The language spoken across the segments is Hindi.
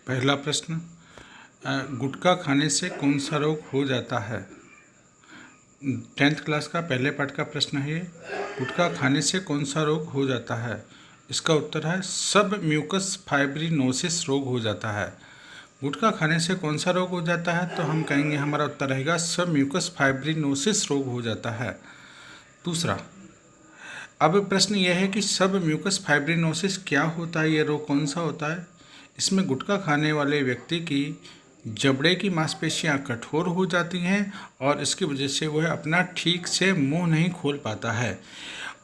पहला प्रश्न, गुटखा खाने से कौन सा रोग हो जाता है। 10th क्लास का पहले पार्ट का प्रश्न है ये। गुटखा खाने से कौन सा रोग हो जाता है। इसका उत्तर है सब म्यूकस फाइब्रिनोसिस रोग हो जाता है। गुटखा खाने से कौन सा रोग हो जाता है, तो हम कहेंगे हमारा उत्तर रहेगा सब म्यूकस फाइब्रिनोसिस रोग हो जाता है। दूसरा, अब प्रश्न यह है कि सब म्यूकस फाइब्रिनोसिस क्या होता है, यह रोग कौन सा होता है। इसमें गुटखा खाने वाले व्यक्ति की जबड़े की मांसपेशियां कठोर हो जाती हैं और इसकी वजह से वह अपना ठीक से मुंह नहीं खोल पाता है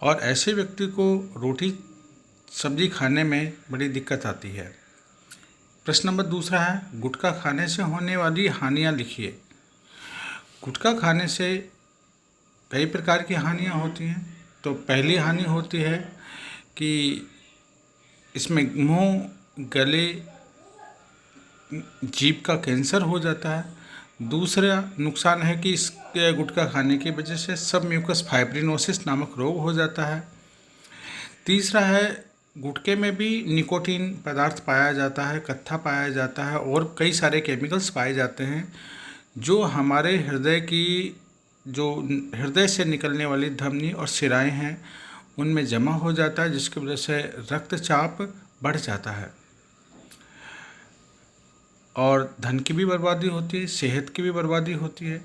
और ऐसे व्यक्ति को रोटी सब्जी खाने में बड़ी दिक्कत आती है। प्रश्न नंबर दूसरा है, गुटखा खाने से होने वाली हानियां लिखिए। गुटखा खाने से कई प्रकार की हानियां होती हैं। तो पहली हानि होती है कि इसमें मुंह, गले, जीभ का कैंसर हो जाता है। दूसरा नुकसान है कि इस गुटखा खाने की वजह से सब म्यूकस फाइब्रिनोसिस नामक रोग हो जाता है। तीसरा है, गुटखे में भी निकोटीन पदार्थ पाया जाता है, कत्था पाया जाता है और कई सारे केमिकल्स पाए जाते हैं जो हमारे हृदय से निकलने वाली धमनी और शिराएं हैं उनमें जमा हो जाता है, जिसकी वजह से रक्तचाप बढ़ जाता है और धन की भी बर्बादी होती है, सेहत की भी बर्बादी होती है।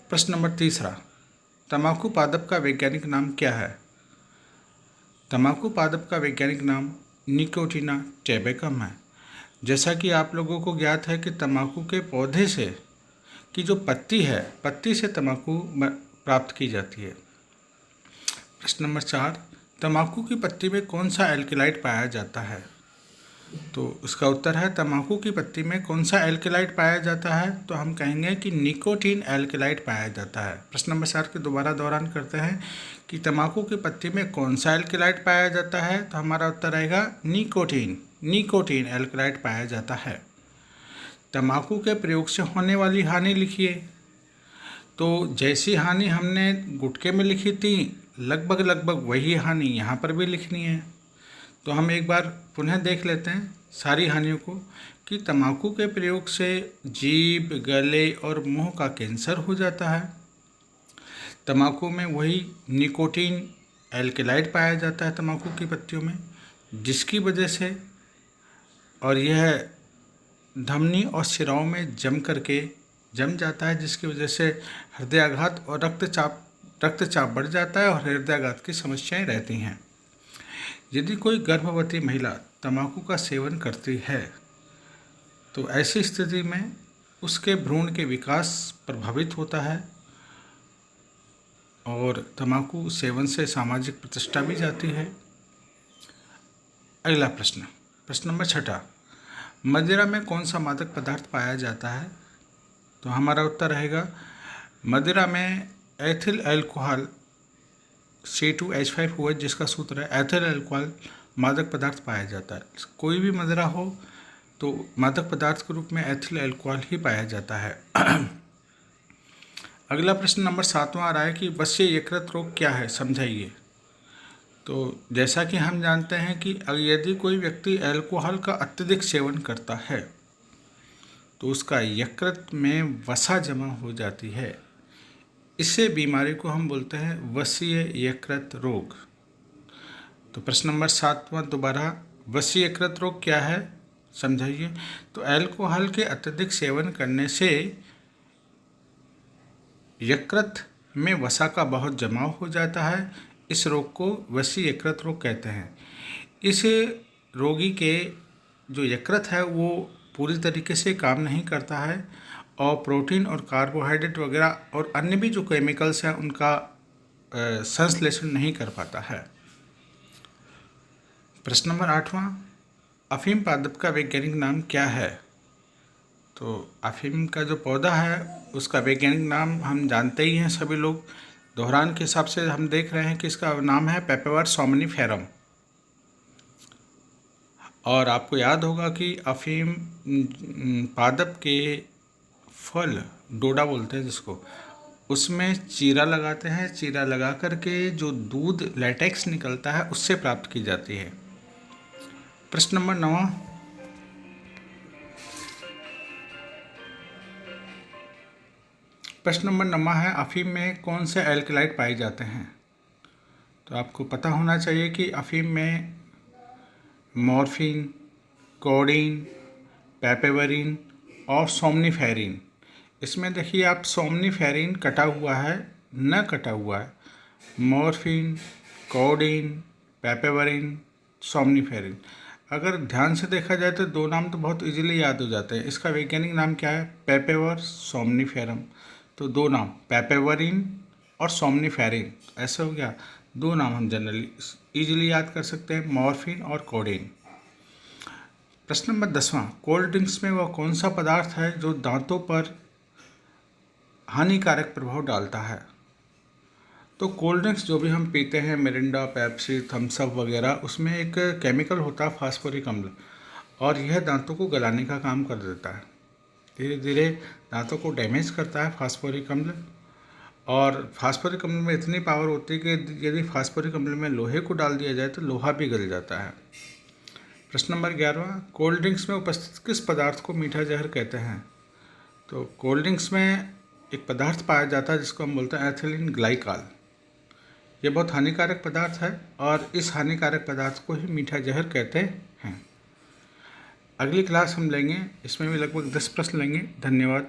प्रश्न नंबर तीसरा, तंबाकू पादप का वैज्ञानिक नाम क्या है। तंबाकू पादप का वैज्ञानिक नाम निकोटिना टैबेकम है। जैसा कि आप लोगों को ज्ञात है कि तंबाकू के पौधे से की जो पत्ती है, पत्ती से तंबाकू प्राप्त की जाती है। प्रश्न नंबर 4, तंबाकू की पत्ती में कौन सा एल्केलाइड पाया जाता है। तो इसका उत्तर है तंबाकू की पत्ती में कौन सा एल्केलाइड पाया जाता है, तो हम कहेंगे कि निकोटीन एल्केलाइड पाया जाता है। प्रश्न नंबर 4 के दोबारा दोहरान करते हैं कि तंबाकू की पत्ती में कौन सा एल्केलाइड पाया जाता है, तो हमारा उत्तर रहेगा निकोटीन एल्केलाइड पाया जाता है। तंबाकू के प्रयोग से होने वाली हानि लिखिए। तो जैसी हानि हमने गुटखे में लिखी थी, लगभग वही हानि यहाँ पर भी लिखनी है। तो हम एक बार पुनः देख लेते हैं सारी हानियों को कि तंबाकू के प्रयोग से जीभ, गले और मुंह का कैंसर हो जाता है। तंबाकू में वही निकोटीन एल्केलाइड पाया जाता है तंबाकू की पत्तियों में, जिसकी वजह से और यह धमनी और शिराओं में जम जाता है, जिसकी वजह से हृदयाघात और रक्तचाप बढ़ जाता है और हृदयाघात की समस्याएं रहती हैं। यदि कोई गर्भवती महिला तंबाकू का सेवन करती है तो ऐसी स्थिति में उसके भ्रूण के विकास प्रभावित होता है और तंबाकू सेवन से सामाजिक प्रतिष्ठा भी जाती है। अगला प्रश्न नंबर 6, मदिरा में कौन सा मादक पदार्थ पाया जाता है। तो हमारा उत्तर रहेगा मदिरा में एथिल अल्कोहल C2H5OH, जिसका सूत्र है एथिल अल्कोहल मादक पदार्थ पाया जाता है। कोई भी मदिरा हो तो मादक पदार्थ के रूप में एथिल अल्कोहल ही पाया जाता है। अगला प्रश्न नंबर 7 आ रहा है कि वश्य यकृत रोग क्या है, समझाइए। तो जैसा कि हम जानते हैं कि यदि कोई व्यक्ति अल्कोहल का अत्यधिक सेवन करता है तो उसका यकृत में वसा जमा हो जाती है। इसे बीमारी को हम बोलते हैं वसीय यकृत रोग। तो प्रश्न नंबर 7 दोबारा, वसीय यकृत रोग क्या है, समझाइए। तो अल्कोहल के अत्यधिक सेवन करने से यकृत में वसा का बहुत जमाव हो जाता है। इस रोग को वसीय यकृत रोग कहते हैं। इस रोगी के जो यकृत है वो पूरी तरीके से काम नहीं करता है और प्रोटीन और कार्बोहाइड्रेट वगैरह और अन्य भी जो केमिकल्स हैं उनका संश्लेषण नहीं कर पाता है। प्रश्न नंबर 8, अफीम पादप का वैज्ञानिक नाम क्या है। तो अफीम का जो पौधा है उसका वैज्ञानिक नाम हम जानते ही हैं सभी लोग। दोहरान के हिसाब से हम देख रहे हैं कि इसका नाम है पेपेवर सोमनिफेरम। और आपको याद होगा कि अफीम पादप के फल, डोडा बोलते हैं जिसको, उसमें चीरा लगाते हैं। चीरा लगा करके जो दूध लैटेक्स निकलता है उससे प्राप्त की जाती है। प्रश्न नंबर 9, प्रश्न नंबर 9 है, अफीम में कौन से एल्कलाइड पाए जाते हैं? तो आपको पता होना चाहिए कि अफीम में मॉर्फिन, कोडीन, पेपेवरिन और सोमनिफेरिन। इसमें देखिए आप सोमनिफेरिन कटा हुआ है, न कटा हुआ है। Morphine, codeine, papaverine, somniferine. अगर ध्यान से देखा जाए तो दो नाम तो बहुत इजीली याद हो जाते हैं। इसका वैज्ञानिक नाम क्या है? पेपेवर सोमनिफेरम। तो दो नाम, पेपेवरिन और सोमनिफेरिन, ऐसे हो गया। दो नाम हम जनरली इजीली याद कर सकते हैं, मॉर्फिन और कोडीन। प्रश्न नंबर 10वां, कोल्ड ड्रिंक्स में वह कौन सा पदार्थ है जो दांतों पर हानिकारक प्रभाव डालता है? तो कोल्ड ड्रिंक्स जो भी हम पीते हैं, मिरिंडा, पेप्सी, थम्स अप वगैरह, उसमें एक केमिकल होता है फास्फोरिक अम्ल, और यह दांतों को गलाने का काम कर देता है। धीरे धीरे दांतों को डैमेज करता है फास्फोरिक अम्ल। और फास्फोरिक अम्ल में इतनी पावर होती है कि यदि फास्फोरिक अम्ल में लोहे को डाल दिया जाए तो लोहा भी गल जाता है। प्रश्न नंबर 11, कोल्ड ड्रिंक्स में उपस्थित किस पदार्थ को मीठा जहर कहते हैं? तो कोल्ड ड्रिंक्स में एक पदार्थ पाया जाता है जिसको हम बोलते हैं एथिलीन ग्लाइकॉल। ये बहुत हानिकारक पदार्थ है और इस हानिकारक पदार्थ को ही मीठा जहर कहते हैं। अगली क्लास हम लेंगे, इसमें भी लगभग 10 प्रश्न लेंगे। धन्यवाद।